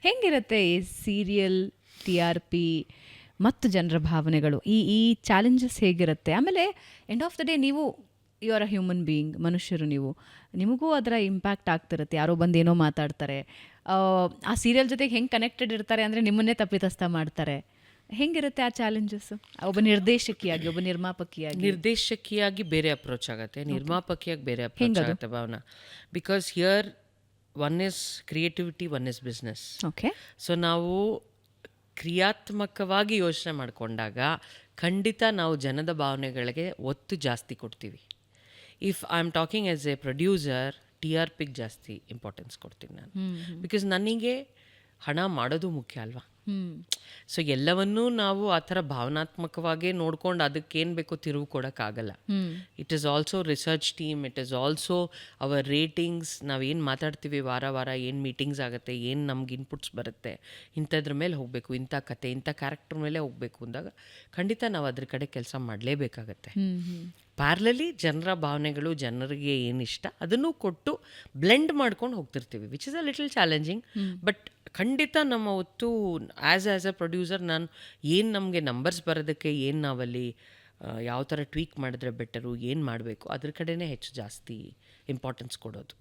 ಹೆಂಗಿರುತ್ತೆ ಈ serial, TRP ಮತ್ತು ಜನರ ಭಾವನೆಗಳು, ಈ ಚಾಲೆಂಜಸ್ ಹೇಗಿರುತ್ತೆ? ಆಮೇಲೆ ಎಂಡ್ ಆಫ್ ದ ಡೇ ನೀವು you are a human being, ಮನುಷ್ಯರು ನೀವು, ನಿಮಗೂ ಅದರ ಇಂಪ್ಯಾಕ್ಟ್ ಆಗ್ತಿರುತ್ತೆ. ಯಾರೋ ಬಂದು ಏನೋ ಮಾತಾಡ್ತಾರೆ, ಆ ಸೀರಿಯಲ್ ಜೊತೆಗೆ ಹೆಂಗೆ ಕನೆಕ್ಟೆಡ್ ಇರ್ತಾರೆ ಅಂದರೆ ನಿಮ್ಮನ್ನೇ ತಪ್ಪಿತಸ್ಥ ಮಾಡ್ತಾರೆ. ಹೆಂಗಿರುತ್ತೆ ಆ ಚಾಲೆಂಜಸ್ ಒಬ್ಬ ನಿರ್ದೇಶಕಿಯಾಗಿ, ಒಬ್ಬ ನಿರ್ದೇಶಕಿಯಾಗಿ ಬೇರೆ ಅಪ್ರೋಚ್ ಆಗುತ್ತೆ, ನಿರ್ಮಾಪಕಿಯಾಗಿ ಬೇರೆ ಅಪ್ರೋಚ್ ಆಗುತ್ತೆ Bhavana. Because here one is creativity, one is business. Okay. So ನಾವು ಕ್ರಿಯಾತ್ಮಕವಾಗಿ ಯೋಚನೆ ಮಾಡಿಕೊಂಡಾಗ ಖಂಡಿತ ನಾವು ಜನದ ಭಾವನೆಗಳಿಗೆ ಒತ್ತು ಜಾಸ್ತಿ ಕೊಡ್ತೀವಿ. If I am talking as a producer, TRPಗೆ ಜಾಸ್ತಿ ಇಂಪಾರ್ಟೆನ್ಸ್ ಕೊಡ್ತೀನಿ ನಾನು. ಬಿಕಾಸ್ ನನಗೆ ಹಣ ಮಾಡೋದು ಮುಖ್ಯ ಅಲ್ವಾ. ಸೊ ಎಲ್ಲವನ್ನೂ ನಾವು ಆ ಥರ ಭಾವನಾತ್ಮಕವಾಗೇ ನೋಡ್ಕೊಂಡು ಅದಕ್ಕೇನು ಬೇಕೋ ತಿರುವು ಕೊಡೋಕ್ಕಾಗಲ್ಲ. It is also research team, it is also our ratings. ನಾವೇನು ಮಾತಾಡ್ತೀವಿ ವಾರ ವಾರ, ಏನು ಮೀಟಿಂಗ್ಸ್ ಆಗುತ್ತೆ, ಏನು ನಮ್ಗೆ ಇನ್ಪುಟ್ಸ್ ಬರುತ್ತೆ, ಇಂಥದ್ರ ಮೇಲೆ ಹೋಗಬೇಕು, ಇಂಥ ಕತೆ, ಇಂಥ ಕ್ಯಾರೆಕ್ಟರ್ ಮೇಲೆ ಹೋಗಬೇಕು ಅಂದಾಗ ಖಂಡಿತ ನಾವು ಅದ್ರ ಕಡೆ ಕೆಲಸ ಮಾಡಲೇಬೇಕಾಗತ್ತೆ. ಪ್ಯಾರ್ಲಲಿ ಜನರ ಭಾವನೆಗಳು, ಜನರಿಗೆ ಏನಿಷ್ಟ ಅದನ್ನು ಕೊಟ್ಟು ಬ್ಲೆಂಡ್ ಮಾಡ್ಕೊಂಡು ಹೋಗ್ತಿರ್ತೀವಿ, which is a little challenging. But ಖಂಡಿತ ನಮ್ಮ ಒತ್ತು ಆ್ಯಸ್ ಎ ಪ್ರೊಡ್ಯೂಸರ್, ನಾನು ಏನು ನಮಗೆ ನಂಬರ್ಸ್ ಬರೋದಕ್ಕೆ ಏನು ನಾವಲ್ಲಿ ಯಾವ ಥರ ಟ್ವೀಕ್ ಮಾಡಿದ್ರೆ ಬೆಟರು, ಏನು ಮಾಡಬೇಕು ಅದ್ರ ಕಡೆನೇ ಹೆಚ್ಚು ಜಾಸ್ತಿ ಇಂಪಾರ್ಟೆನ್ಸ್ ಕೊಡೋದು.